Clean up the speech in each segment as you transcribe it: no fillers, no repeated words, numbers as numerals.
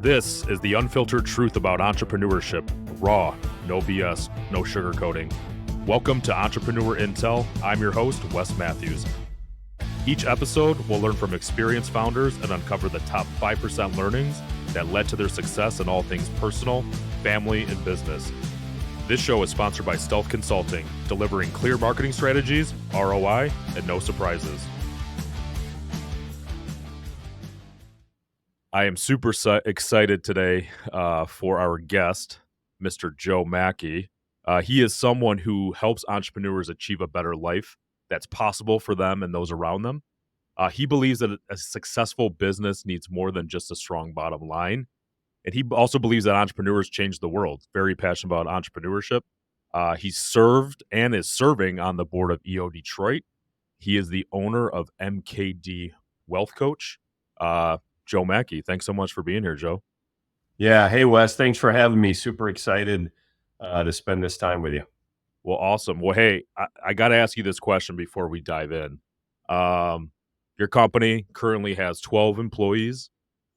This is the unfiltered truth about entrepreneurship. Raw, no BS, no sugarcoating. Welcome to Entrepreneur Intel. I'm your host, Wes Mathews. Each episode, we'll learn from experienced founders and uncover the top 5% learnings that led to their success in all things personal, family, and business. This show is sponsored by Stealth Consulting, delivering clear marketing strategies, ROI, and no surprises. I am super excited today for our guest, Mr. Joe Mackey. He is someone who helps entrepreneurs achieve a better life that's possible for them and those around them. He believes that a successful business needs more than just a strong bottom line. And he also believes that entrepreneurs change the world. Very passionate about entrepreneurship. He served and is serving on the board of EO Detroit. He is the owner of MKD Wealth Coach. Joe Mackey, thanks so much for being here, Joe. Yeah. Hey, Wes. Thanks for having me. Super excited to spend this time with you. Well, awesome. Well, hey, I got to ask you this question before we dive in. Your company currently has 12 employees,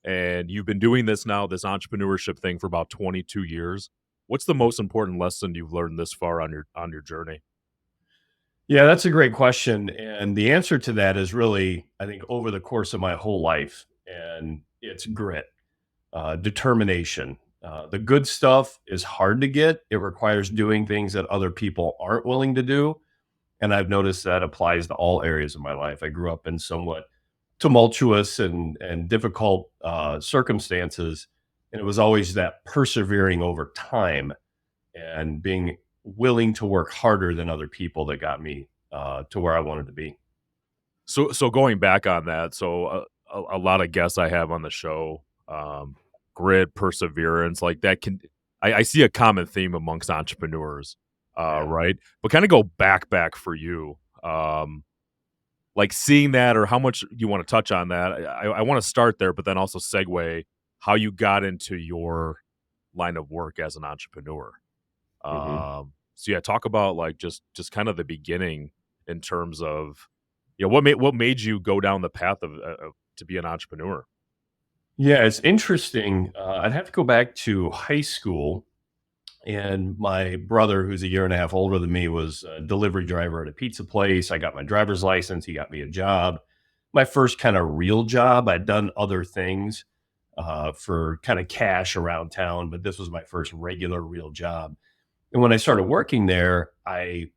and you've been doing this entrepreneurship thing for about 22 years. What's the most important lesson you've learned this far on your journey? Yeah, that's a great question. And the answer to that is really, I think, over the course of my whole life, and it's grit, determination. The good stuff is hard to get. It requires doing things that other people aren't willing to do. And I've noticed that applies to all areas of my life. I grew up in somewhat tumultuous and difficult circumstances. And it was always that persevering over time and being willing to work harder than other people that got me to where I wanted to be. So going back on that, a lot of guests I have on the show, grit, perseverance, like that I see a common theme amongst entrepreneurs, right? But kind of go back for you, like seeing that, or how much you want to touch on that. I want to start there, but then also segue how you got into your line of work as an entrepreneur. So yeah, talk about like just kind of the beginning in terms of, what made you go down the path of to be an entrepreneur. Yeah, it's interesting. I'd have to go back to high school, and my brother, who's a year and a half older than me, was a delivery driver at a pizza place. I got my driver's license. He got me a job. My first kind of real job. I'd done other things for kind of cash around town, but this was my first regular real job. And when I started working there, I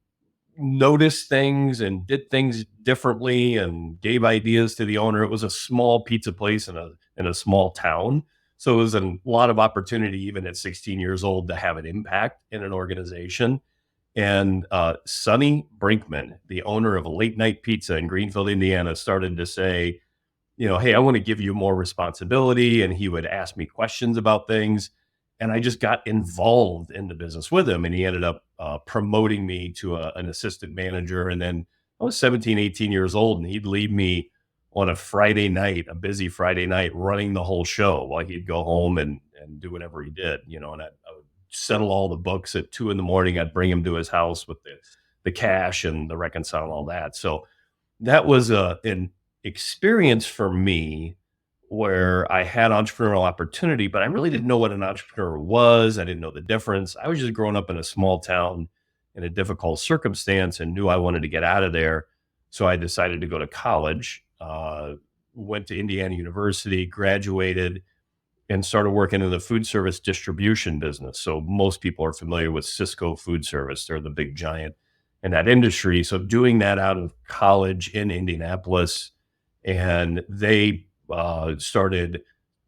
noticed things and did things differently and gave ideas to the owner. It was a small pizza place in a small town. So it was a lot of opportunity, even at 16 years old, to have an impact in an organization. And Sonny Brinkman, the owner of a late night pizza in Greenfield, Indiana, started to say, hey, I want to give you more responsibility. And he would ask me questions about things. And I just got involved in the business with him. And he ended up promoting me to an assistant manager. And then I was 17, 18 years old, and he'd leave me on a Friday night, a busy Friday night, running the whole show while he'd go home and do whatever he did, and I would settle all the books at 2 a.m. I'd bring him to his house with the cash and the reconcile and all that. So that was an experience for me where I had entrepreneurial opportunity, but I really didn't know what an entrepreneur was. I didn't know the difference. I was just growing up in a small town in a difficult circumstance and knew I wanted to get out of there. So I decided to go to college, went to Indiana University, graduated, and started working in the food service distribution business. So most people are familiar with Cisco Food Service. They're the big giant in that industry. So doing that out of college in Indianapolis, and they started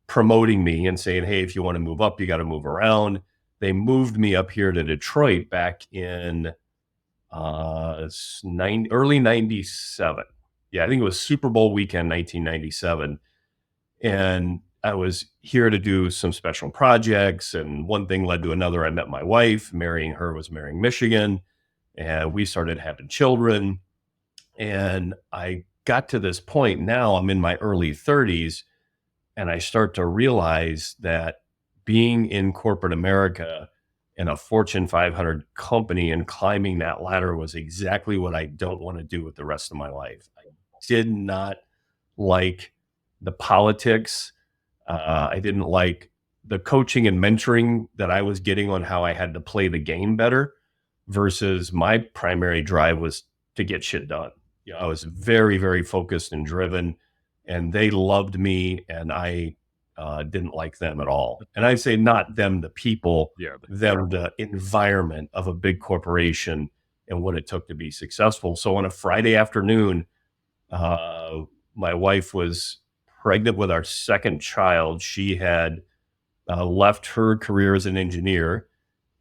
promoting me and saying, hey, if you want to move up, you got to move around. They moved me up here to Detroit back in early 97. Yeah, I think it was Super Bowl weekend, 1997. And I was here to do some special projects, and one thing led to another. I met my wife. Marrying her was marrying Michigan, and we started having children. And I got to this point, now I'm in my early 30s, and I start to realize that being in corporate America in a Fortune 500 company and climbing that ladder was exactly what I don't want to do with the rest of my life. I did not like the politics. I didn't like the coaching and mentoring that I was getting on how I had to play the game better versus my primary drive was to get shit done. You know, I was very, very focused and driven, and they loved me, and I didn't like them at all. And I say not them, the people, Yeah, them, the environment of a big corporation and what it took to be successful. So on a Friday afternoon, uh, my wife was pregnant with our second child. She had left her career as an engineer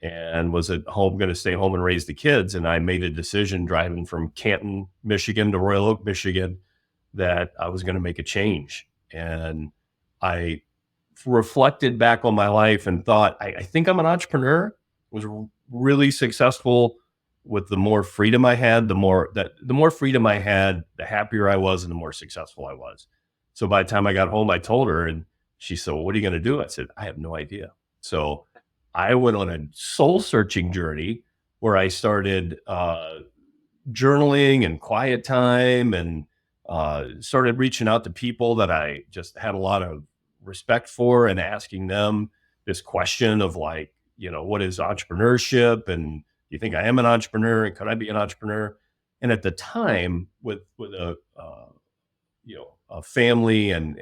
and was at home, going to stay home and raise the kids. And I made a decision driving from Canton, Michigan to Royal Oak, Michigan, that I was going to make a change. And I reflected back on my life and thought, I think I'm an entrepreneur. Was really successful with the more freedom I had, the more freedom I had, the happier I was and the more successful I was. So by the time I got home, I told her and she said, well, what are you going to do? I said, I have no idea. So I went on a soul searching journey where I started journaling and quiet time and started reaching out to people that I just had a lot of respect for and asking them this question of like, you know, what is entrepreneurship? And do you think I am an entrepreneur? And could I be an entrepreneur? And at the time, with a you know, a family and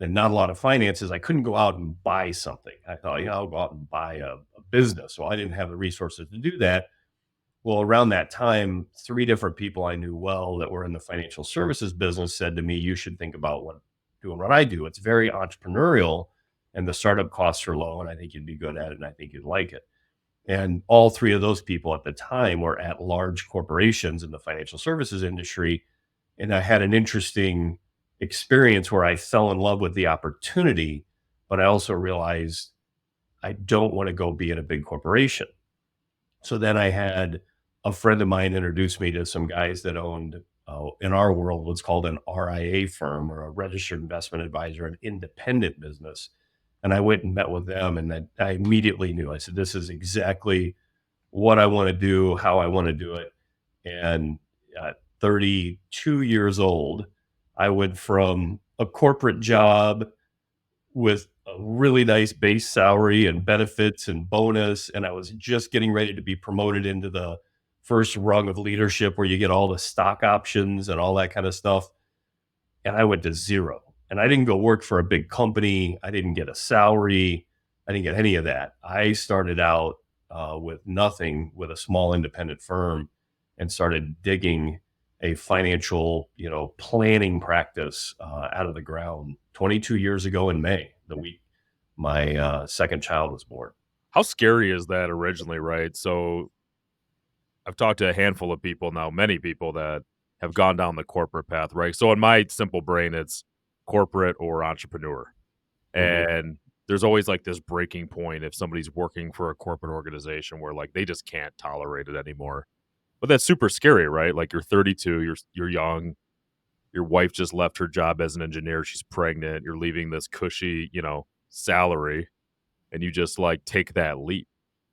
not a lot of finances, I couldn't go out and buy something. I thought, yeah, I'll go out and buy a business. Well, I didn't have the resources to do that. Well, around that time, three different people I knew well that were in the financial services business said to me, you should think about doing what I do. It's very entrepreneurial and the startup costs are low. And I think you'd be good at it. And I think you'd like it. And all three of those people at the time were at large corporations in the financial services industry. And I had an interesting experience where I fell in love with the opportunity, but I also realized I don't want to go be in a big corporation. So then I had a friend of mine introduce me to some guys that owned, in our world, what's called an RIA firm or a registered investment advisor, an independent business. And I went and met with them, and I immediately knew. I said, "This is exactly what I want to do, how I want to do it." And at 32 years old, I went from a corporate job with a really nice base salary and benefits and bonus. And I was just getting ready to be promoted into the first rung of leadership where you get all the stock options and all that kind of stuff. And I went to zero. And I didn't go work for a big company. I didn't get a salary. I didn't get any of that. I started out with nothing with a small independent firm and started digging a financial, you know, planning practice out of the ground 22 years ago in May, the week my second child was born. how scary is that originally, right? So I've talked to a handful of people now, many people that have gone down the corporate path, right? So in my simple brain, it's corporate or entrepreneur. Mhm. And there's always like this breaking point if somebody's working for a corporate organization where like they just can't tolerate it anymore. But that's super scary, right? Like you're 32, you're young, your wife just left her job as an engineer, she's pregnant, you're leaving this cushy, you know, salary and you just like take that leap.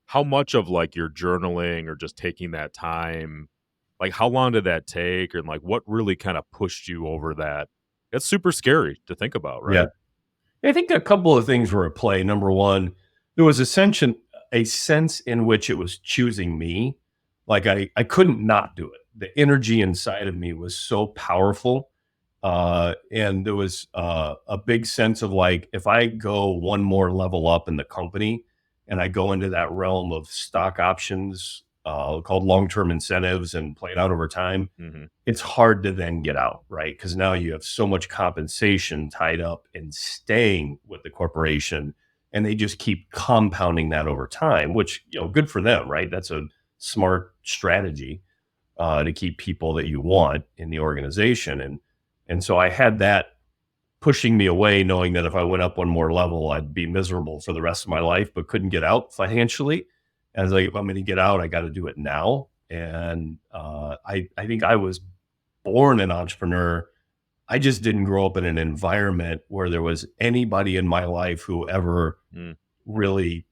How much of like your journaling or just taking that time, like how long did that take and like what really kind of pushed you over that? It's super scary to think about, Yeah. right? I think a couple of things were at play. Number one, there was a sense in which it was choosing me. Like I couldn't not do it. The energy inside of me was so powerful. And there was a big sense of like, if I go one more level up in the company and I go into that realm of stock options called long term incentives and play it out over time, Mhm. it's hard to then get out, right? Because now you have so much compensation tied up in staying with the corporation, and they just keep compounding that over time, which, you know, good for them, right? That's a smart strategy to keep people that you want in the organization, and so I had that pushing me away, knowing that if I went up one more level, I'd be miserable for the rest of my life, but couldn't get out financially. And I was like, if I'm going to get out, I got to do it now. And I think I was born an entrepreneur. I just didn't grow up in an environment where there was anybody in my life who ever Mm. really,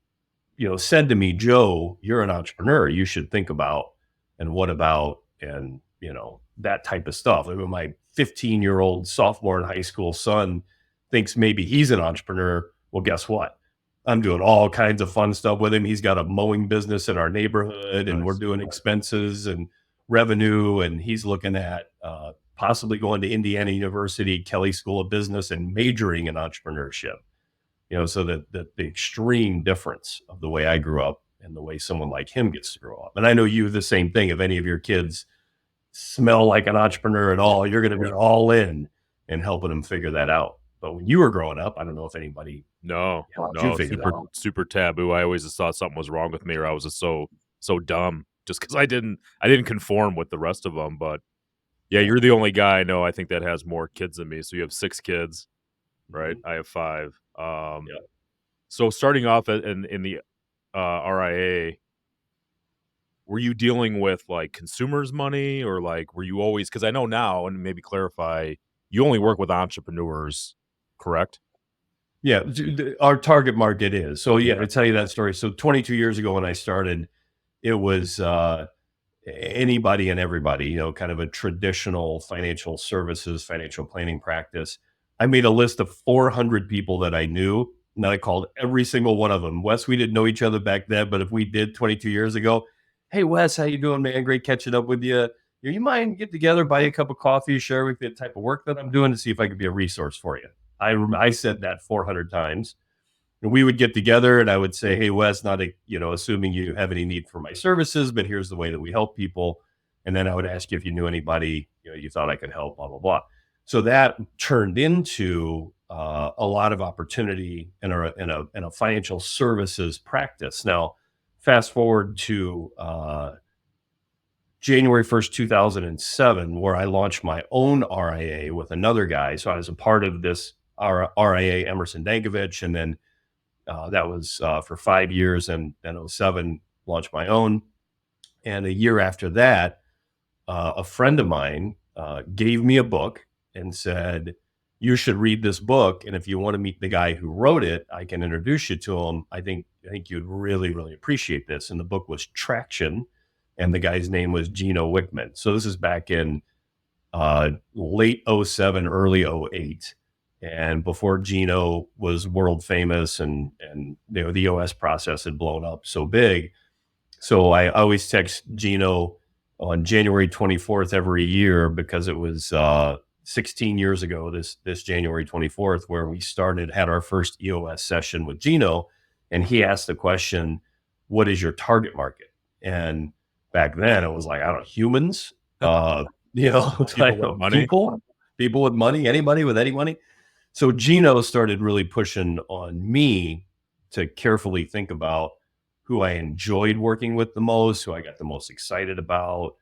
you know, said to me, Joe, you're an entrepreneur. You should think about and what about and, you know, that type of stuff. I mean, my 15-year-old sophomore in high school son thinks maybe he's an entrepreneur. Well, guess what? I'm doing all kinds of fun stuff with him. He's got a mowing business in our neighborhood, and we're Nice. doing expenses and revenue. And he's looking at possibly going to Indiana University, Kelly School of Business, and majoring in entrepreneurship. So that the extreme difference of the way I grew up and the way someone like him gets to grow up. And I know you the same thing. If any of your kids smell like an entrepreneur at all, you're going to be all in and helping them figure that out. But when you were growing up, I don't know if anybody No, helped you no, figure that super out. super taboo. I always just thought something was wrong with me, or I was just so dumb just because I didn't conform with the rest of them. But yeah, Yeah. you're the only guy I know, I think, that has more kids than me. So you have 6 kids, right? Mhm. I have 5. Yeah. So starting off in the RIA, were you dealing with like consumers' money, or like were you always, because I know now, and maybe clarify, you only work with entrepreneurs, correct? Yeah. Our target market is. So, yeah, Okay. to tell you that story. So, 22 years ago when I started, it was anybody and everybody, kind of a traditional financial services, financial planning practice. I made a list of 400 people that I knew, and I called every single one of them. Wes, we didn't know each other back then, but if we did 22 years ago, hey Wes, how you doing, man? Great catching up with you. You mind get together, buy you a cup of coffee, share with you the type of work that I'm doing to see if I could be a resource for you. I said that 400 times. And we would get together and I would say, hey, Wes, not assuming you have any need for my services, but here's the way that we help people. And then I would ask you if you knew anybody, you thought I could help, blah, blah, blah. So that turned into a lot of opportunity in a financial services practice. Now, fast forward to January 1st, 2007, where I launched my own RIA with another guy. So I was a part of this RIA, Emerson Dankovich, and then that was for 5 years, and then '07 launched my own. And a year after that, a friend of mine gave me a book and said, "You should read this book, and if you want to meet the guy who wrote it, I can introduce you to him. I think you'd really, really appreciate this." And the book was Traction, and the guy's name was Gino Wickman. So this is back in late '07, early '08, and before Gino was world famous, and the OS process had blown up so big. So I always text Gino on January 24th every year because it was 16 years ago this January 24th where we had our first EOS session with Gino, and he asked the question, "What is your target market?" And back then it was like, I don't know, humans, People type with of money. people with money, anybody with any money. So Gino started really pushing on me to carefully think about who I enjoyed working with the most, who I got the most excited about,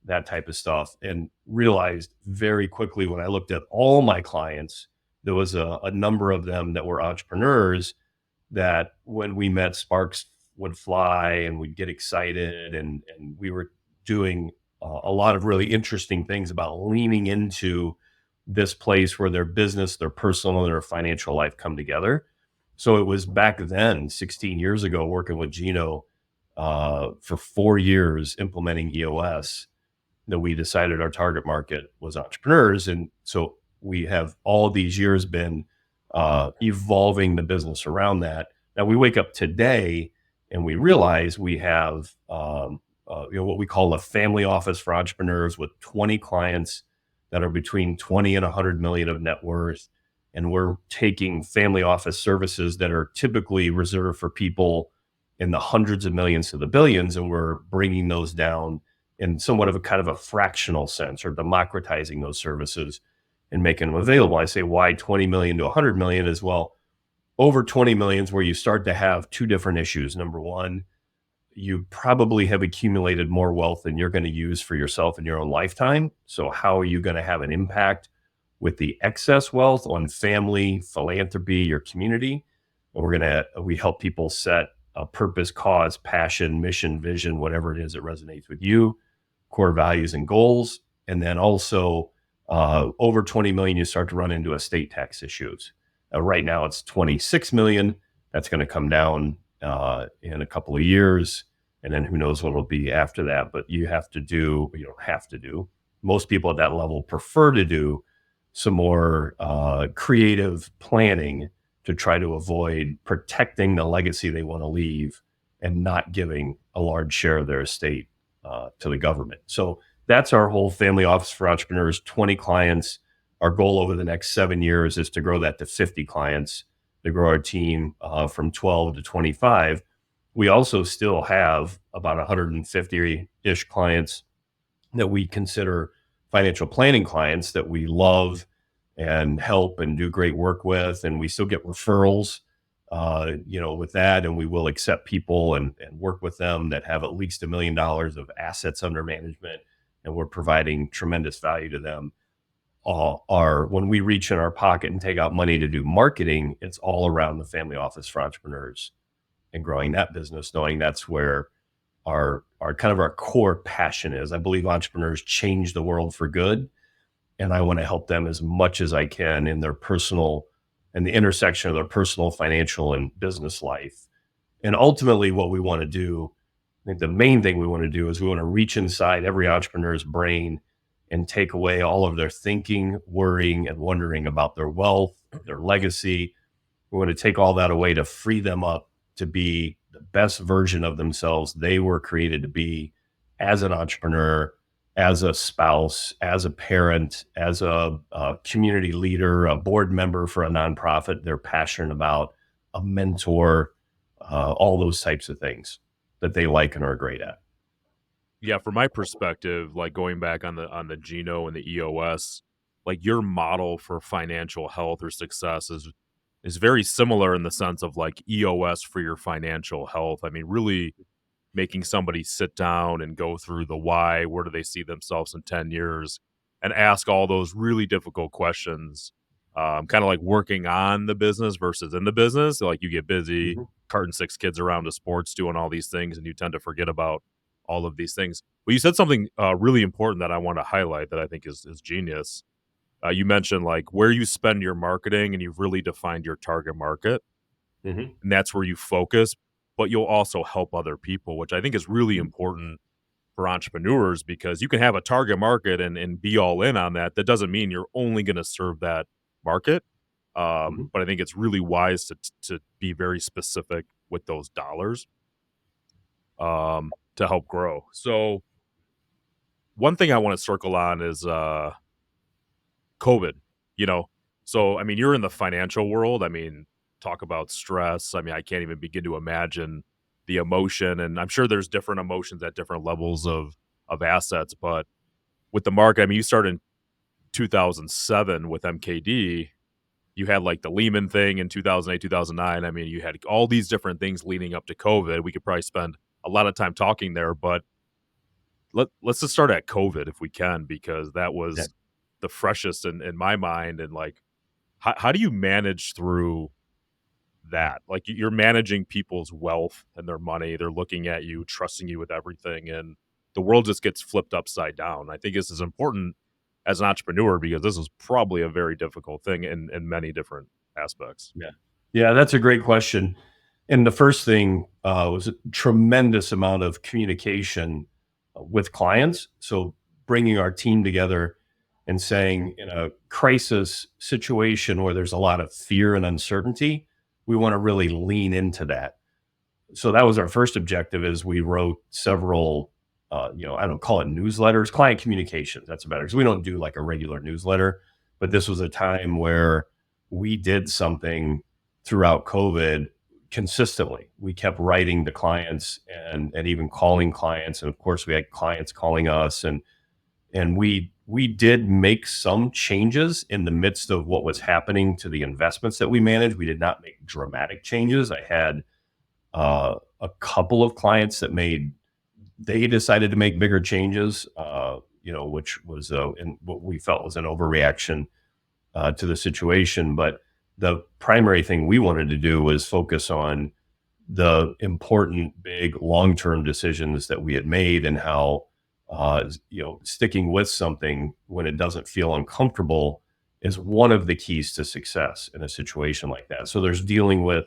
that type of stuff, and realized very quickly when I looked at all my clients, there was a number of them that were entrepreneurs that when we met, sparks would fly and we'd get excited, and we were doing a lot of really interesting things about leaning into this place where their business, their personal, and their financial life come together. So it was back then, 16 years ago, working with Gino for 4 years implementing EOS, that we decided our target market was entrepreneurs. And so we have all these years been evolving the business around that. Now we wake up today and we realize we have what we call a family office for entrepreneurs with 20 clients that are between 20 and 100 million of net worth. And we're taking family office services that are typically reserved for people in the hundreds of millions to the billions, and we're bringing those down in somewhat of a kind of a fractional sense, or democratizing those services and making them available. I say, why 20 million to 100 million as well? Over 20 million is where you start to have two different issues. Number one, you probably have accumulated more wealth than you're going to use for yourself in your own lifetime. So how are you going to have an impact with the excess wealth on family, philanthropy, your community? And we help people set a purpose, cause, passion, mission, vision, whatever it is that resonates with you, core values and goals. And then also over 20 million, you start to run into estate tax issues. Right now it's 26 million. That's going to come down in a couple of years. And then who knows what it'll be after that. But you don't have to do. Most people at that level prefer to do some more creative planning to try to avoid protecting the legacy they want to leave and not giving a large share of their estate to the government. So that's our whole family office for entrepreneurs, 20 clients. Our goal over the next 7 years is to grow that to 50 clients, to grow our team from 12 to 25. We also still have about 150-ish clients that we consider financial planning clients that we love and help and do great work with. And we still get referrals, with that. And we will accept people and work with them that have at least $1 million of assets under management. And we're providing tremendous value to them. When we reach in our pocket and take out money to do marketing, it's all around the family office for entrepreneurs and growing that business, knowing that's where our kind of our core passion is. I believe entrepreneurs change the world for good, and I want to help them as much as I can in their personal and the intersection of their personal, financial, and business life. And ultimately, what we want to do, I think the main thing we want to do is we want to reach inside every entrepreneur's brain and take away all of their thinking, worrying, and wondering about their wealth, their legacy. We want to take all that away to free them up to be the best version of themselves they were created to be as an entrepreneur, as a spouse, as a parent, as a community leader, a board member for a nonprofit they're passionate about, a mentor, all those types of things that they like and are great at. Yeah, from my perspective, like going back on the Geno and the EOS, like your model for financial health or success is very similar in the sense of like EOS for your financial health. I mean, really making somebody sit down and go through the why, where do they see themselves in 10 years, and ask all those really difficult questions. Kind of like working on the business versus in the business. Like you get busy Mhm. carting 6 kids around to sports, doing all these things, and you tend to forget about all of these things. Well, you said something really important that I want to highlight that I think is genius. You mentioned like where you spend your marketing and you've really defined your target market, Mhm. and that's where you focus, but you'll also help other people, which I think is really Mhm. important for entrepreneurs because you can have a target market and be all in on that. That doesn't mean you're only going to serve that market. Mhm. But I think it's really wise to be very specific with those dollars to help grow. So one thing I want to circle on is COVID, you know. So I mean, you're in the financial world. I mean, talk about stress. I mean, I can't even begin to imagine the emotion, and I'm sure there's different emotions at different levels of assets, but with the market, I mean, you started in 2007 with MKD. You had like the Lehman thing in 2008, 2009. I mean, you had all these different things leading up to COVID. We could probably spend a lot of time talking there, but let's just start at COVID if we can, because that Yeah. was the freshest in my mind. And like, how do you manage through that? Like, you're managing people's wealth and their money. They're looking at you, trusting you with everything, and the world just gets flipped upside down. I think this is important as an entrepreneur because this is probably a very difficult thing in many different aspects. Yeah. Yeah, that's a great question. And the first thing was a tremendous amount of communication with clients. So bringing our team together and saying, in a crisis situation where there's a lot of fear and uncertainty, we want to really lean into that. So that was our first objective. Is we wrote several, I don't call it newsletters, client communications. That's better because we don't do like a regular newsletter. But this was a time where we did something throughout COVID consistently. We kept writing to clients and even calling clients, and of course we had clients calling us, and we did make some changes in the midst of what was happening to the investments that we managed. We did not make dramatic changes. I had a couple of clients that they decided to make bigger changes, which was in what we felt was an overreaction to the situation. But the primary thing we wanted to do was focus on the important, big, long-term decisions that we had made and how, sticking with something when it doesn't feel uncomfortable is one of the keys to success in a situation like that. So there's dealing with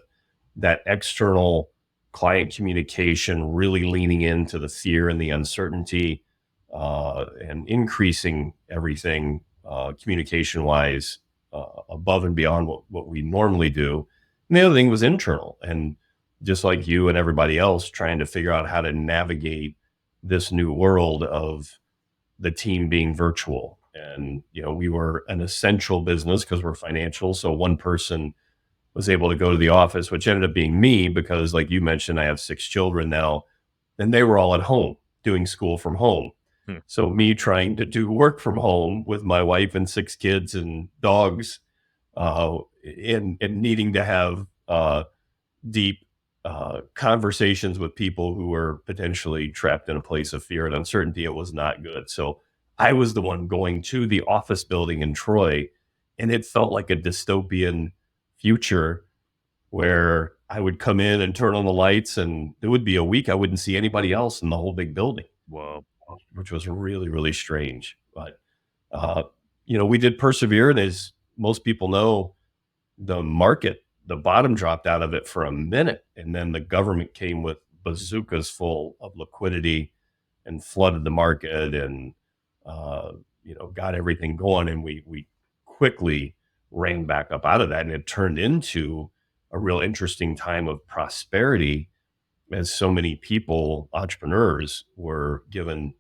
that external client communication, really leaning into the fear and the uncertainty, and increasing everything communication wise above and beyond what we normally do. And the other thing was internal, and just like you and everybody else trying to figure out how to navigate this new world of the team being virtual. And, we were an essential business because we're financial. So one person was able to go to the office, which ended up being me because, like you mentioned, I have 6 children now, and they were all at home doing school from home. Hmm. So me trying to do work from home with my wife and 6 kids and dogs, and needing to have deep conversations with people who were potentially trapped in a place of fear and uncertainty, it was not good. So I was the one going to the office building in Troy, and it felt like a dystopian future where I would come in and turn on the lights, and it would be a week I wouldn't see anybody else in the whole big building, Well, which was really, really strange. But, uh, we did persevere. And as most people know, the bottom dropped out of it for a minute. And then the government came with bazookas full of liquidity and flooded the market and, got everything going. And we quickly ran back up out of that. And it turned into a real interesting time of prosperity as so many people, entrepreneurs, were given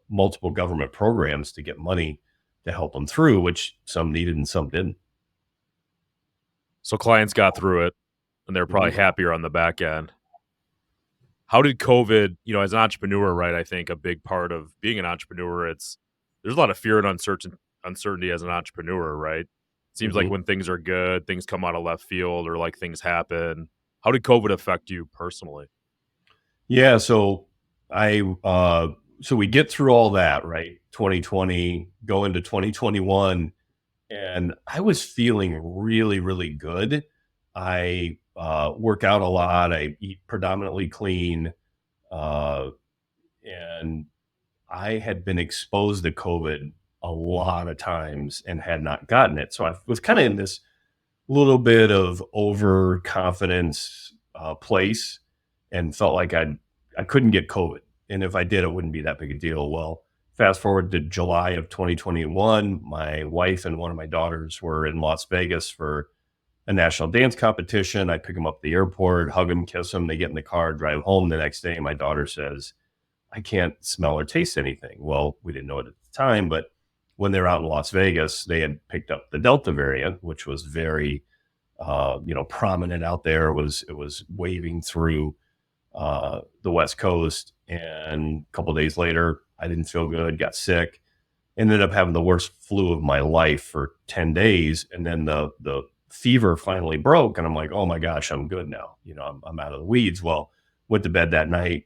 multiple government programs to get money to help them through, which some needed and some didn't. so clients got through it, and they're probably Mhm. happier on the back end. How did COVID, as an entrepreneur, right? I think a big part of being an entrepreneur, there's a lot of fear and uncertainty as an entrepreneur, right? Seems like Mhm. when things are good, things come out of left field or like things happen. How did COVID affect you personally? Yeah, so we get through all that, right? 2020, go into 2021, and I was feeling really, really good. I work out a lot. I eat predominantly clean, uh, and I had been exposed to COVID a lot of times and had not gotten it. So I was kind of in this little bit of overconfidence place, and felt like I couldn't get COVID, and if I did, it wouldn't be that big a deal. Well, fast forward to July of 2021, my wife and one of my daughters were in Las Vegas for a national dance competition. I pick them up at the airport, hug them, kiss them. They get in the car, drive home. The next day, my daughter says, "I can't smell or taste anything." Well, we didn't know it at the time, but when they were out in Las Vegas, they had picked up the Delta variant, which was very, prominent out there. It was waving through the West Coast, and a couple of days later, I didn't feel good, got sick, ended up having the worst flu of my life for 10 days, and then the fever finally broke, and I'm like, oh my gosh, I'm good now. I'm out of the weeds. Well, went to bed that night,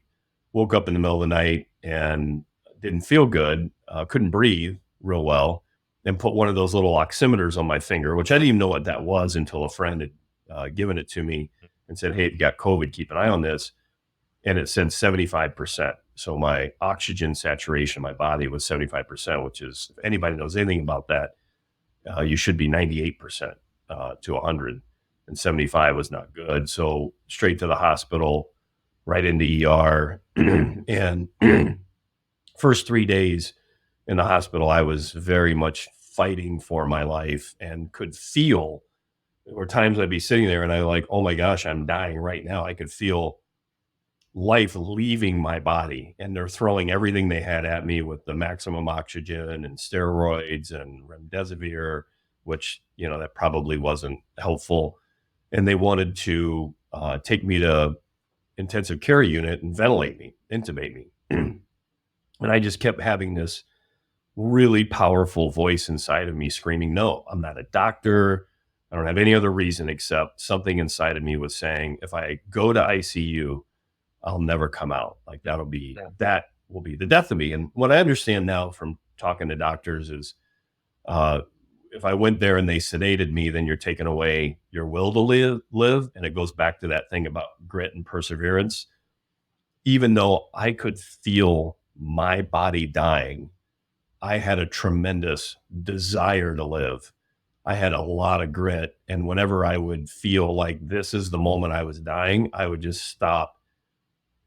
woke up in the middle of the night, and didn't feel good, couldn't breathe real well, and put one of those little oximeters on my finger, which I didn't even know what that was until a friend had given it to me and said, "Hey, if you got COVID, keep an eye on this." And it said 75%. So my oxygen saturation in my body was 75%, which is, if anybody knows anything about that, you should be 98% to 100. And 75 was not good. So straight to the hospital, right into ER. And first 3 days in the hospital, I was very much fighting for my life and could feel, there were times I'd be sitting there and I like, oh my gosh, I'm dying right now. I could feel life leaving my body, and they're throwing everything they had at me with the maximum oxygen and steroids and remdesivir, which, that probably wasn't helpful. And they wanted to take me to intensive care unit and ventilate me, intubate me. And I just kept having this really powerful voice inside of me screaming, no, I'm not a doctor. I don't have any other reason except something inside of me was saying, if I go to ICU, I'll never come out. Like that will be the death of me. And what I understand now from talking to doctors is, uh, if I went there and they sedated me, then you're taking away your will to live. And it goes back to that thing about grit and perseverance. Even though I could feel my body dying, I had a tremendous desire to live. I had a lot of grit. And whenever I would feel like this is the moment I was dying, I would just stop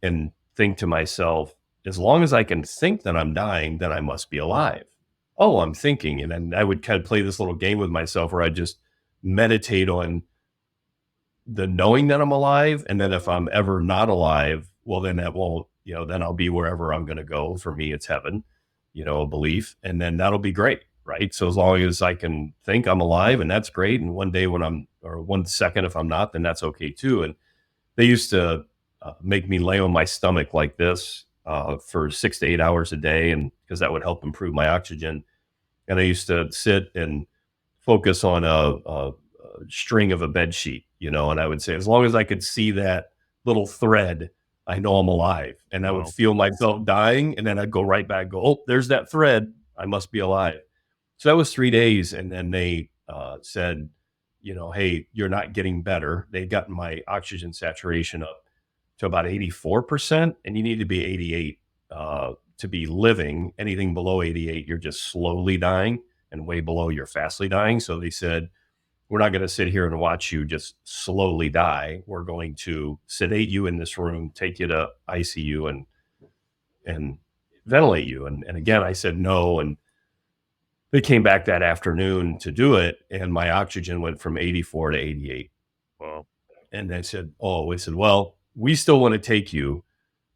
and think to myself, as long as I can think that I'm dying, then I must be alive. Oh, I'm thinking. And then I would kind of play this little game with myself where I just meditate on the knowing that I'm alive, and then if I'm ever not alive, well, then that won't, then I'll be wherever I'm going to go. For me, it's heaven, a belief, and then that'll be great, right? So as long as I can think I'm alive, and that's great, and one day when or 1 second if I'm not, then that's okay too. And they used to make me lay on my stomach like this for 6 to 8 hours a day, and because that would help improve my oxygen. And I used to sit and focus on a string of a bed sheet, and I would say, as long as I could see that little thread, I know I'm alive. And I would Wow. feel myself dying, and then I'd go right back, go, oh, there's that thread. I must be alive. So that was 3 days. And then they said, hey, you're not getting better. They'd gotten my oxygen saturation up to about 84%, and you need to be 88 to be living. Anything below 88, you're just slowly dying, and way below, you're fastly dying. So they said, we're not going to sit here and watch you just slowly die. We're going to sedate you in this room, take you to ICU, and ventilate you. And again, I said no. And they came back that afternoon to do it, and my oxygen went from 84 to 88. Wow. And they said, oh, we said, well, we still want to take you,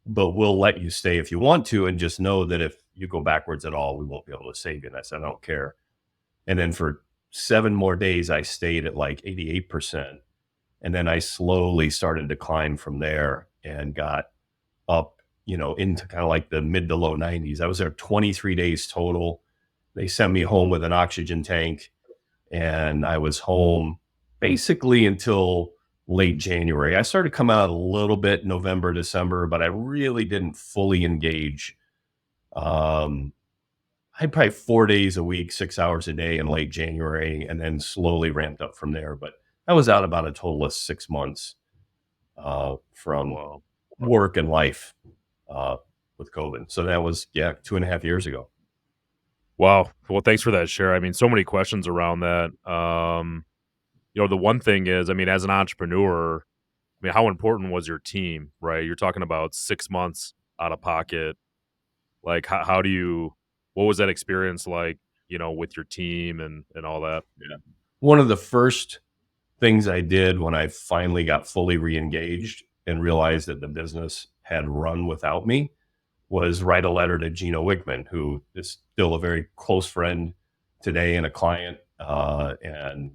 but we'll let you stay if you want to. And just know that if you go backwards at all, we won't be able to save you. And I said, I don't care. And then for 7 more days, I stayed at like 88%. And then I slowly started to climb from there and got up, into kind of like the mid to low 90s. I was there 23 days total. They sent me home with an oxygen tank, and I was home basically until late January. I started to come out a little bit November, December, but I really didn't fully engage. I had probably 4 days a week, 6 hours a day in late January, and then slowly ramped up from there. But I was out about a total of 6 months from Wow. work and life uh, with COVID. So that was, 2.5 years ago. Wow. Well, thanks for that share. I mean, so many questions around that. The one thing is, I mean, as an entrepreneur, I mean, how important was your team, right? You're talking about 6 months out of pocket. Like, how do you, what was that experience like, with your team and all that? Yeah. One of the first things I did when I finally got fully re-engaged and realized that the business had run without me was write a letter to Gino Wickman, who is still a very close friend today and a client. And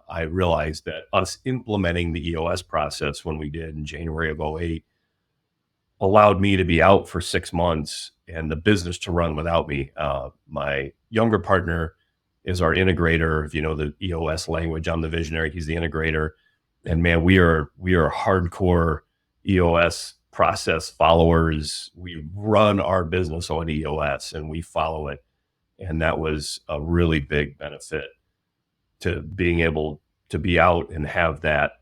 I realized that us implementing the EOS process when we did in January of '08 allowed me to be out for 6 months and the business to run without me. My younger partner is our integrator. If you know the EOS language, I'm the visionary. He's the integrator. And man, we are hardcore EOS process followers. We run our business on EOS and we follow it. And that was a really big benefit to being able to be out and have that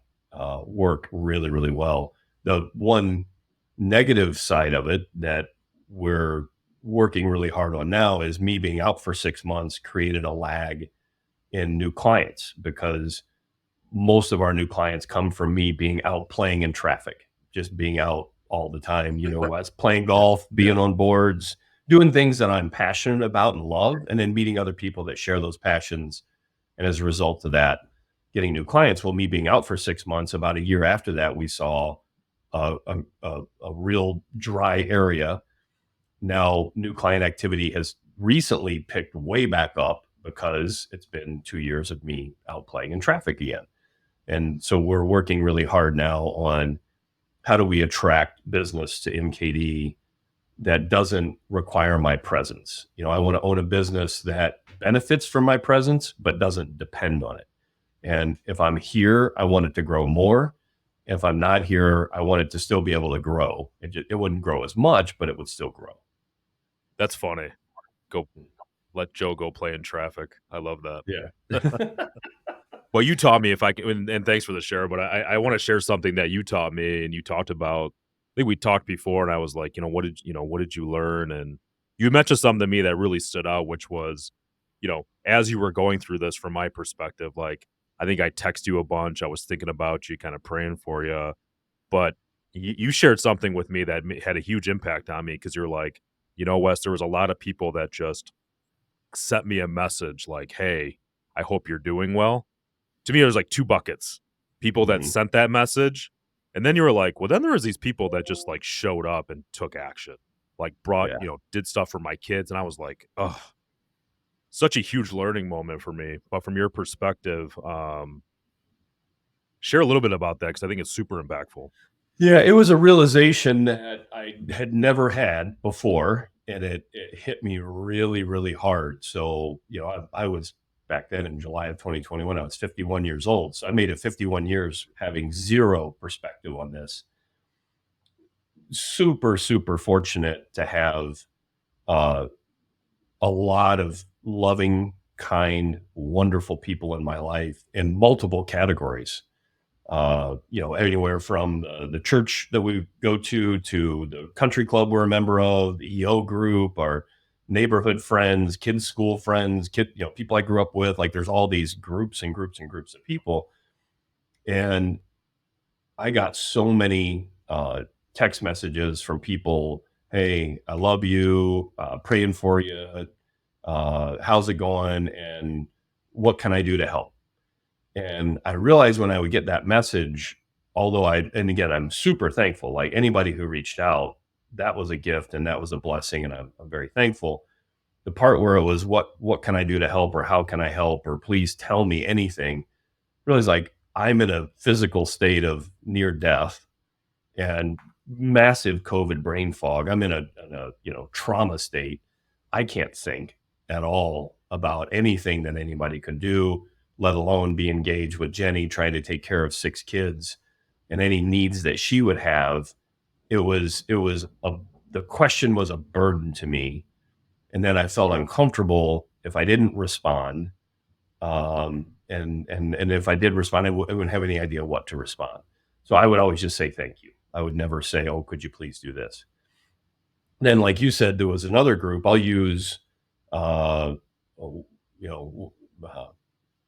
work really, really well. The one negative side of it that we're working really hard on now is me being out for 6 months created a lag in new clients, because most of our new clients come from me being out playing in traffic, just being out all the time, Wes, playing golf, being on boards, doing things that I'm passionate about and love, and then meeting other people that share those passions. And as a result of that, getting new clients. Well, me being out for 6 months, about a year after that, we saw a real dry area. Now, new client activity has recently picked way back up because it's been 2 years of me out playing in traffic again. And so we're working really hard now on how do we attract business to MKD that doesn't require my presence. I want to own a business that benefits from my presence, but doesn't depend on it. And if I'm here, I want it to grow more. If I'm not here, I want it to still be able to grow. It wouldn't grow as much, but it would still grow. That's funny. Go let Joe go play in traffic. I love that. Yeah. Well, you taught me, if I can, and thanks for the share, but I want to share something that you taught me and you talked about. I think we talked before, and I was like, what did you learn? And you mentioned something to me that really stood out, which was, as you were going through this, from my perspective, like, I think I text you a bunch. I was thinking about you, kind of praying for you, but you shared something with me that had a huge impact on me, because you're like, Wes, there was a lot of people that just sent me a message like, hey, I hope you're doing well. To me, there's like two buckets. people that Mhm. sent that message. And then you were like, well, then there was these people that just like showed up and took action, like brought, Yeah. did stuff for my kids. And I was like, oh, such a huge learning moment for me. But from your perspective, share a little bit about that because I think it's super impactful. Yeah, it was a realization that I had never had before, and it hit me really, really hard. So, I was back then in July of 2021, I was 51 years old. So I made it 51 years having zero perspective on this. Super, super fortunate to have uh, a lot of loving, kind, wonderful people in my life in multiple categories. Anywhere from the church that we go to the country club we're a member of, the EO group, our neighborhood friends, kids' school friends, people I grew up with. Like there's all these groups and groups and groups of people. And I got so many text messages from people. Hey, I love you, praying for you. How's it going? And what can I do to help? And I realized when I would get that message, and again, I'm super thankful. Like anybody who reached out, that was a gift and that was a blessing. And I'm very thankful. The part where it was, what can I do to help, or how can I help, or please tell me anything, really is like, I'm in a physical state of near death and massive COVID brain fog. I'm in a trauma state. I can't think at all about anything that anybody can do, let alone be engaged with Jenny trying to take care of 6 kids and any needs that she would have. The question was a burden to me, and then I felt uncomfortable if I didn't respond. And if I did respond, I wouldn't have any idea what to respond. So I would always just say thank you. I would never say, "Oh, could you please do this?" Then, like you said, there was another group. I'll use, uh, oh, you know, uh,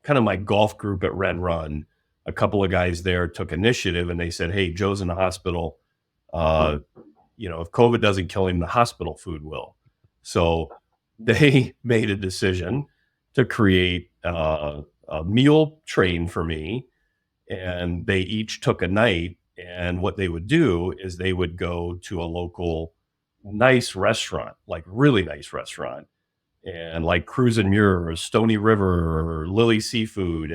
kind of my golf group at Red Run. A couple of guys there took initiative, and they said, "Hey, Joe's in the hospital. Uh, if COVID doesn't kill him, the hospital food will." So they made a decision to create a meal train for me, and they each took a night. And what they would do is they would go to a local nice restaurant, like really nice restaurant, and like Cruise and Muir or Stony River or Lily Seafood,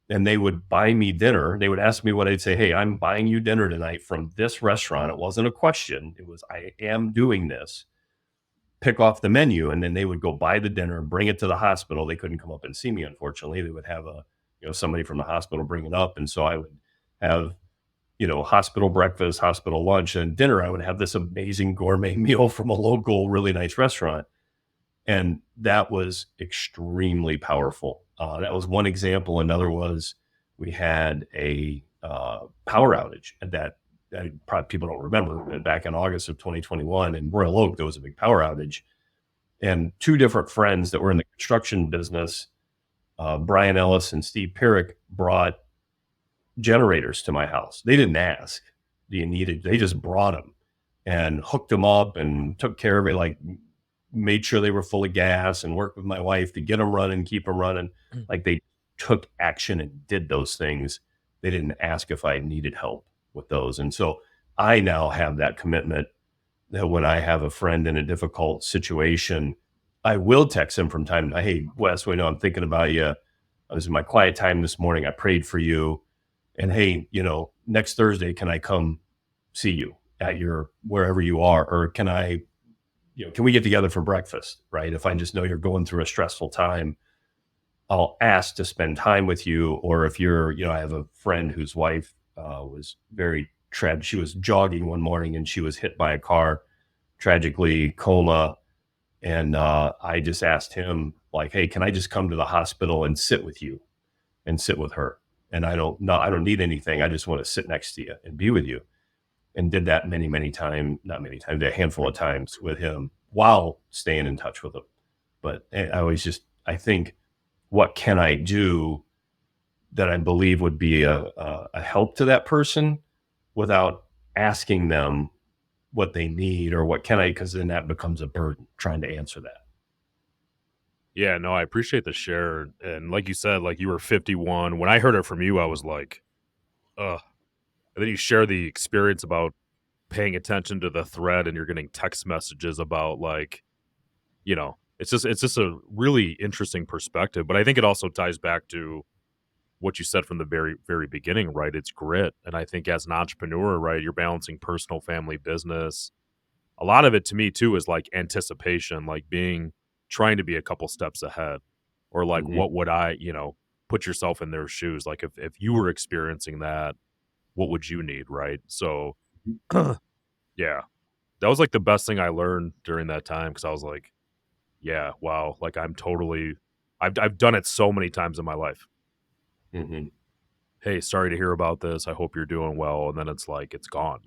and they would buy me dinner. They would ask me what I'd say. Hey, I'm buying you dinner tonight from this restaurant. It wasn't a question. It was, I am doing this. Pick off the menu, and then they would go buy the dinner and bring it to the hospital. They couldn't come up and see me, unfortunately. They would have somebody from the hospital bring it up, and so I would have hospital breakfast, hospital lunch, and dinner. I would have this amazing gourmet meal from a local, really nice restaurant, and that was extremely powerful. That was one example. Another was we had a power outage that probably people don't remember, but back in August of 2021 in Royal Oak, there was a big power outage. And two different friends that were in the construction business, Brian Ellis and Steve Perrick, brought generators to my house. They didn't ask, do you need it? They just brought them and hooked them up and took care of it, like made sure they were full of gas and worked with my wife to get them running, keep them running. Mm. Like they took action and did those things. They didn't ask if I needed help with those. And so I now have that commitment that when I have a friend in a difficult situation, I will text him from time to time. Hey, Wes, we know I'm thinking about you. I was in my quiet time this morning. I prayed for you. And hey, next Thursday, can I come see you at your wherever you are? Or can we get together for breakfast? Right. If I just know you're going through a stressful time, I'll ask to spend time with you. Or if I have a friend whose wife was very tragic. She was jogging one morning and she was hit by a car, tragically coma. And I just asked him, like, hey, can I just come to the hospital and sit with you and sit with her? And I don't need anything. I just want to sit next to you and be with you. And did that many, many times, not many times, a handful of times with him while staying in touch with him. But I think, what can I do that I believe would be a help to that person without asking them what they need, or what can I, because then that becomes a burden trying to answer that. Yeah, no, I appreciate the share. And like you said, like you were 51. When I heard it from you, I was like, Ugh. And then you share the experience about paying attention to the thread, and you're getting text messages about, like, it's just a really interesting perspective, but I think it also ties back to what you said from the very, very beginning, right? It's grit, and I think as an entrepreneur, right, you're balancing personal, family, business. A lot of it to me too is like anticipation, like trying to be a couple steps ahead, or like Mhm, what would I, put yourself in their shoes. Like if you were experiencing that, what would you need, right? So mhm, yeah, that was like the best thing I learned during that time because I was like, yeah, wow, like I've done it so many times in my life. mhm, Hey, sorry to hear about this. I hope you're doing well. And then it's like it's gone.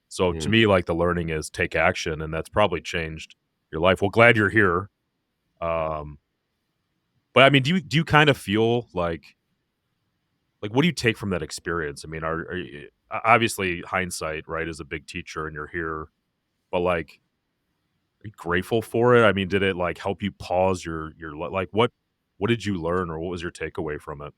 So to mhm. me, like the learning is take action, and that's probably changed your life. Well, glad you're here. Um, but I mean, do you kind of feel like what do you take from that experience? I mean, are you, obviously hindsight, right, is a big teacher, and you're here, but like, are you grateful for it? I mean, did it like help you pause like what did you learn, or what was your takeaway from it?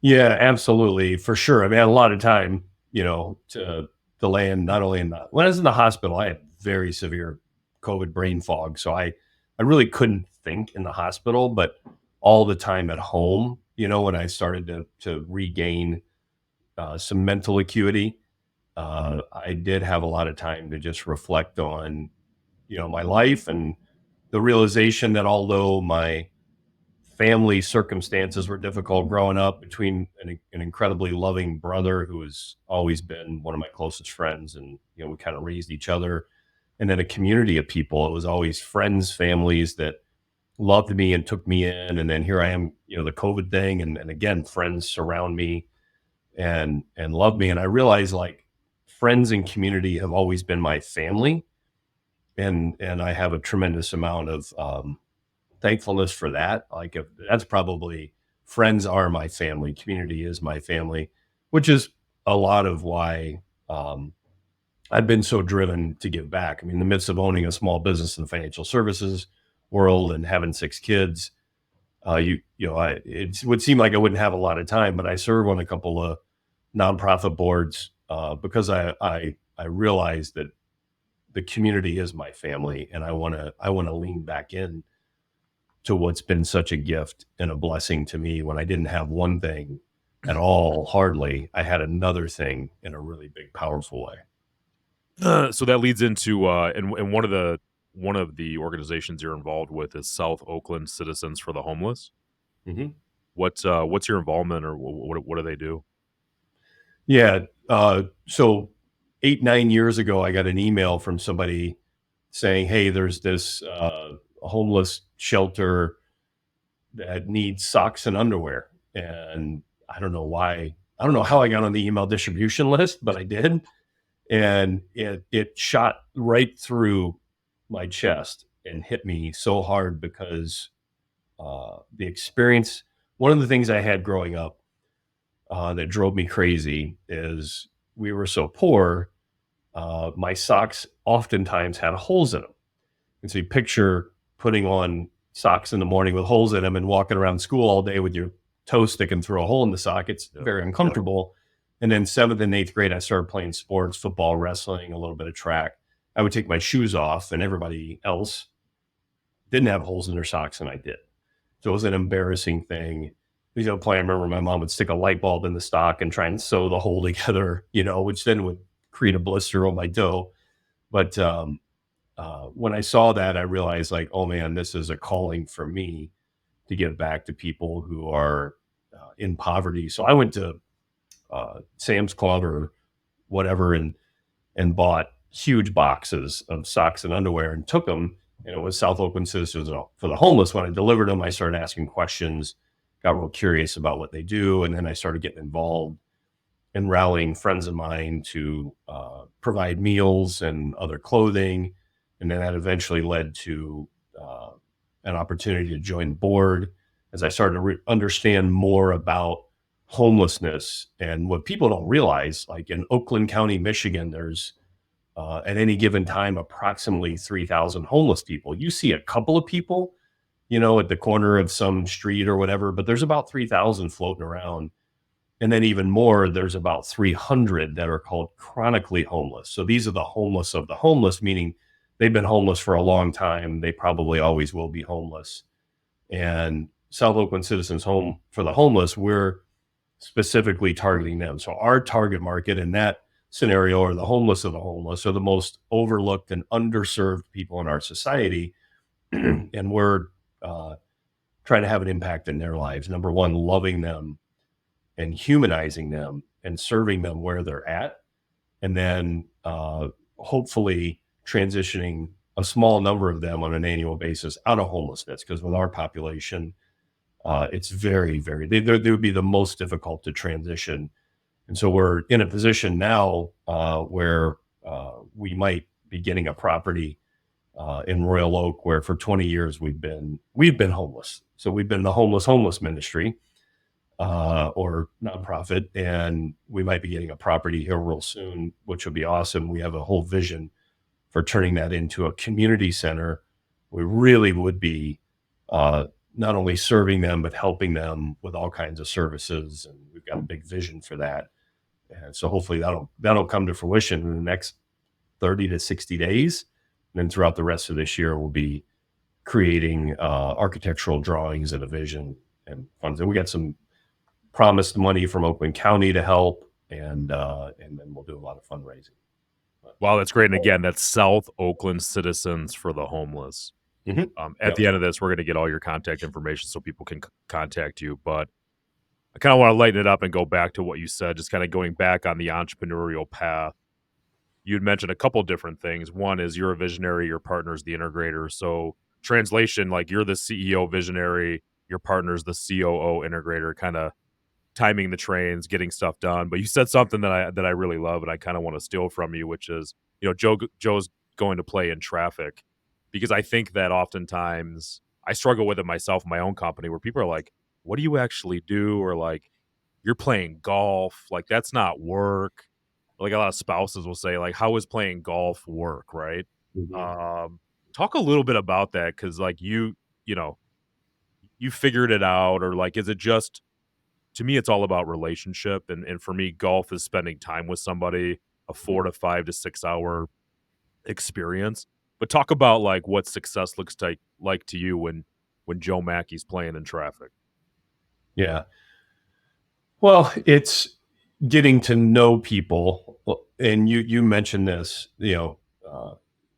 Yeah, absolutely, for sure. I mean, I had a lot of time, to land not only when I was in the hospital, I had very severe COVID brain fog, so I really couldn't think in the hospital, but all the time at home, when I started to regain some mental acuity, I did have a lot of time to just reflect on, my life and the realization that although my family circumstances were difficult growing up between an incredibly loving brother who has always been one of my closest friends, and we kind of raised each other, and then a community of people. It was always friends, families that loved me and took me in, and then here I am, the COVID thing, and again, friends surround me and love me, and I realize like friends and community have always been my family, and I have a tremendous amount of thankfulness for that. Like if that's probably friends are my family, community is my family, which is a lot of why I've been so driven to give back. I mean, in the midst of owning a small business in the financial services world and having 6 kids, it would seem like I wouldn't have a lot of time, but I serve on a couple of nonprofit boards because I realize that the community is my family, and I want to lean back in to what's been such a gift and a blessing to me. When I didn't have one thing at all, hardly, I had another thing in a really big, powerful way. So that leads into and one of the organizations you're involved with is South Oakland Citizens for the Homeless. Hmm. What's your involvement, or what do they do? Yeah. So 8, 9 years ago, I got an email from somebody saying, "Hey, there's this homeless shelter that needs socks and underwear." And I don't know why. I don't know how I got on the email distribution list, but I did, and it shot right through my chest and hit me so hard because the experience. One of the things I had growing up that drove me crazy is we were so poor. My socks oftentimes had holes in them, and so you picture putting on socks in the morning with holes in them and walking around school all day with your toe sticking through a hole in the sock. It's Yep. very uncomfortable. And then seventh and eighth grade, I started playing sports, football, wrestling, a little bit of track. I would take my shoes off, and everybody else didn't have holes in their socks, and I did. So it was an embarrassing thing. Playing. I remember my mom would stick a light bulb in the sock and try and sew the hole together, which then would create a blister on my toe. But when I saw that, I realized, like, oh man, this is a calling for me to give back to people who are in poverty. So I went to Sam's Club or whatever and bought huge boxes of socks and underwear and took them. And it was South Oakland Citizens for the Homeless. When I delivered them, I started asking questions, got real curious about what they do, and then I started getting involved and rallying friends of mine to provide meals and other clothing. And then that eventually led to uh, an opportunity to join the board as I started to understand more about homelessness. And what people don't realize, like in Oakland County, Michigan, there's at any given time approximately 3,000 homeless people. You see a couple of people, at the corner of some street or whatever, but there's about 3,000 floating around, And then even more, there's about 300 that are called chronically homeless. So these are the homeless of the homeless, meaning they've been homeless for a long time. They probably always will be homeless. And South Oakland Citizens Home for the Homeless, we're specifically targeting them. So our target market in that scenario are the homeless of the homeless, are the most overlooked and underserved people in our society. And we're uh, trying to have an impact in their lives. Number one, loving them and humanizing them and serving them where they're at. And then hopefully transitioning a small number of them on an annual basis out of homelessness. Because with our population, it's very, very, they would be the most difficult to transition. And so we're in a position now where we might be getting a property in Royal Oak, where for 20 years we've been homeless. So we've been the homeless ministry or nonprofit, and we might be getting a property here real soon, which will be awesome. We have a whole vision for turning that into a community center. We really would be not only serving them but helping them with all kinds of services, and we've got a big vision for that. And so hopefully that'll come to fruition in the next 30 to 60 days. And then throughout the rest of this year, we'll be creating architectural drawings and a vision and funds. And we got some promised money from Oakland County to help, and then we'll do a lot of fundraising. Wow, that's great. And again, that's South Oakland Citizens for the Homeless. At Yep. the end of this, we're going to get all your contact information so people can contact you. But I kind of want to lighten it up and go back to what you said, just kind of going back on the entrepreneurial path. You'd mentioned a couple different things. One is you're a visionary, your partner's the integrator. So translation, like you're the CEO visionary, your partner's the COO integrator, kind of timing the trains, getting stuff done. But you said something that I really love, and I kind of want to steal from you, which is, Joe's going to play in traffic, because I think that oftentimes I struggle with it myself in my own company, where people are like, "What do you actually do?" Or like, "You're playing golf, like that's not work." Like a lot of spouses will say, like, "How is playing golf work?" Right? Mhm. Um, Talk a little bit about that, because like you know, you figured it out, or like, is it just, to me, it's all about relationship. And for me, golf is spending time with somebody, a 4 to 5 to 6 hour experience. But talk about like what success looks like to you when Joe Mackey's playing in traffic. Yeah. Well, it's getting to know people. And you mentioned this,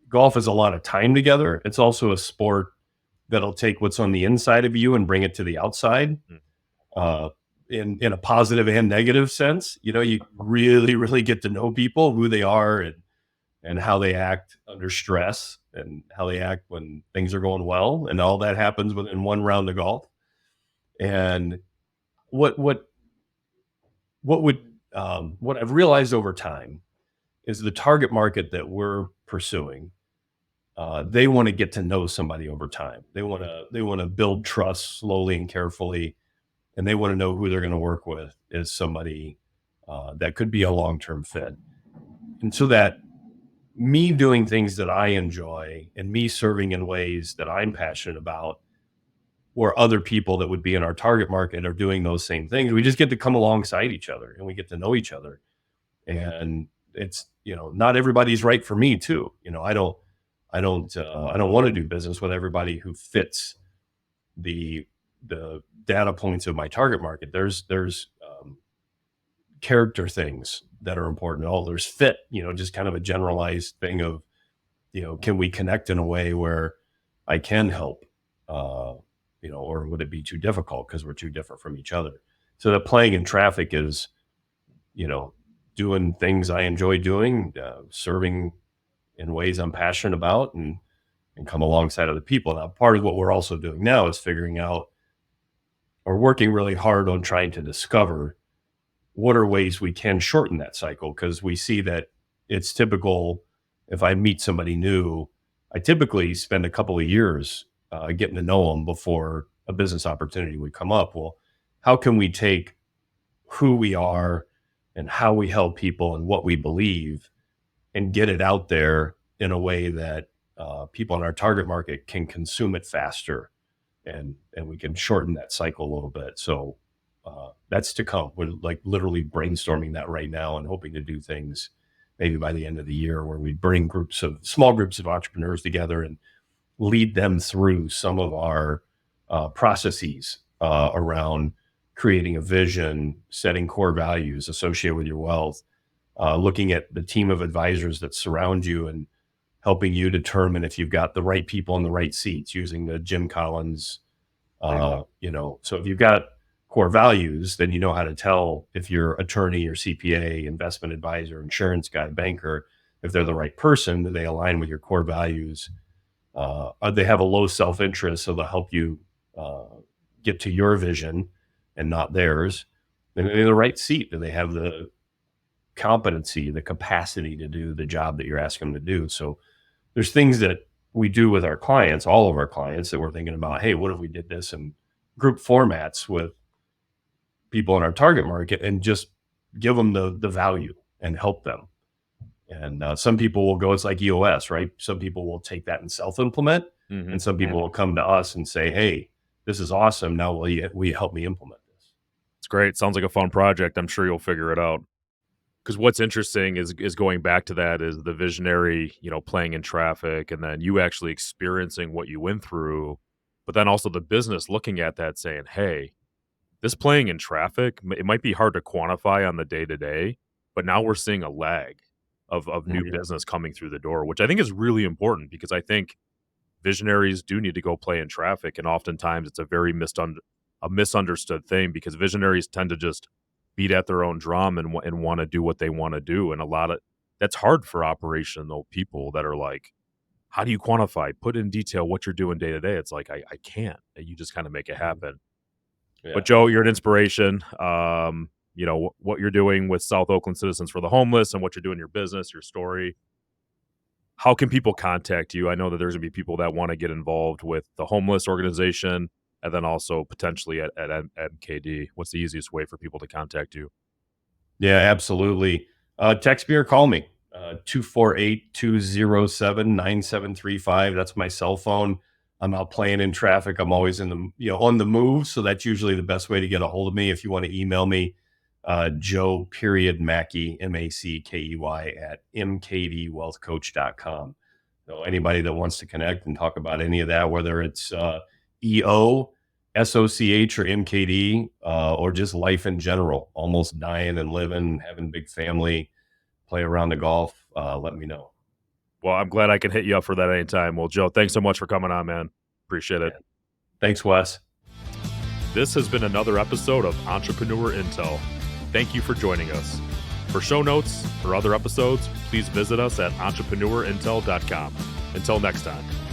golf is a lot of time together. It's also a sport that'll take what's on the inside of you and bring it to the outside. Mm. Uh, in a positive and negative sense, you really, really get to know people, who they are, and how they act under stress, and how they act when things are going well, and all that happens within one round of golf. And what what what I've realized over time is the target market that we're pursuing. They want to get to know somebody over time. They want to build trust slowly and carefully, and they want to know who they're going to work with is somebody that could be a long term fit. And so that me doing things that I enjoy and me serving in ways that I'm passionate about, or other people that would be in our target market are doing those same things, we just get to come alongside each other and we get to know each other. And it's, not everybody's right for me too. I don't want to do business with everybody who fits the data points of my target market. There's character things that are important. Oh, there's fit, just kind of a generalized thing of, can we connect in a way where I can help, or would it be too difficult because we're too different from each other? So the playing in traffic is, doing things I enjoy doing, serving in ways I'm passionate about, and come alongside other people. Now, part of what we're also doing now is figuring out, or working really hard on trying to discover, what are ways we can shorten that cycle, because we see that it's typical. If I meet somebody new, I typically spend a couple of years getting to know them before a business opportunity would come up. Well, how can we take who we are and how we help people and what we believe, and get it out there in a way that people in our target market can consume it faster, and we can shorten that cycle a little bit. So that's to come. We're like literally brainstorming that right now and hoping to do things maybe by the end of the year where we bring small groups of entrepreneurs together and lead them through some of our processes around creating a vision, setting core values associated with your wealth, looking at the team of advisors that surround you and helping you determine if you've got the right people in the right seats using the Jim Collins, so if you've got core values, then you know how to tell if your attorney or CPA, investment advisor, insurance guy, banker, if they're the right person, do they align with your core values? They have a low self-interest, so they'll help you get to your vision and not theirs. And in the right seat, do they have the competency, the capacity to do the job that you're asking them to do? So there's things that we do with our clients, all of our clients, that we're thinking about, hey, what if we did this in group formats with people in our target market and just give them the value and help them? And some people will go, it's like EOS, right? Some people will take that and self-implement, and some people will come to us and say, hey, this is awesome. Now will you help me implement this? It's great. Sounds like a fun project. I'm sure you'll figure it out. Because what's interesting is going back to that is the visionary, playing in traffic, and then you actually experiencing what you went through, but then also the business looking at that saying, hey, this playing in traffic, it might be hard to quantify on the day-to-day, but now we're seeing a lag of new business coming through the door, which I think is really important because I think visionaries do need to go play in traffic, and oftentimes it's a very misunderstood thing because visionaries tend to just beat at their own drum and want to do what they want to do. And that's hard for operational people that are like, how do you quantify, put in detail what you're doing day to day? It's like, I can't. You just kind of make it happen. Yeah. But Joe, you're an inspiration. What you're doing with South Oakland Citizens for the Homeless and what you're doing in your business, your story. How can people contact you? I know that there's going to be people that want to get involved with the homeless organization and then also potentially at MKD. What's the easiest way for people to contact you? Yeah, absolutely. Text me or call me, 248-207-9735. That's my cell phone. I'm out playing in traffic. I'm always on the move. So that's usually the best way to get a hold of me. If you want to email me, Joe.Mackey, Mackey at mkdwealthcoach.com. So anybody that wants to connect and talk about any of that, whether it's EO, SOCH, or MKD, or just life in general, almost dying and living, having a big family, play around the golf, let me know. Well, I'm glad I can hit you up for that anytime. Well, Joe, thanks so much for coming on, man. Appreciate it. Thanks, Wes. This has been another episode of Entrepreneur Intel. Thank you for joining us. For show notes or other episodes, please visit us at entrepreneurintel.com. Until next time.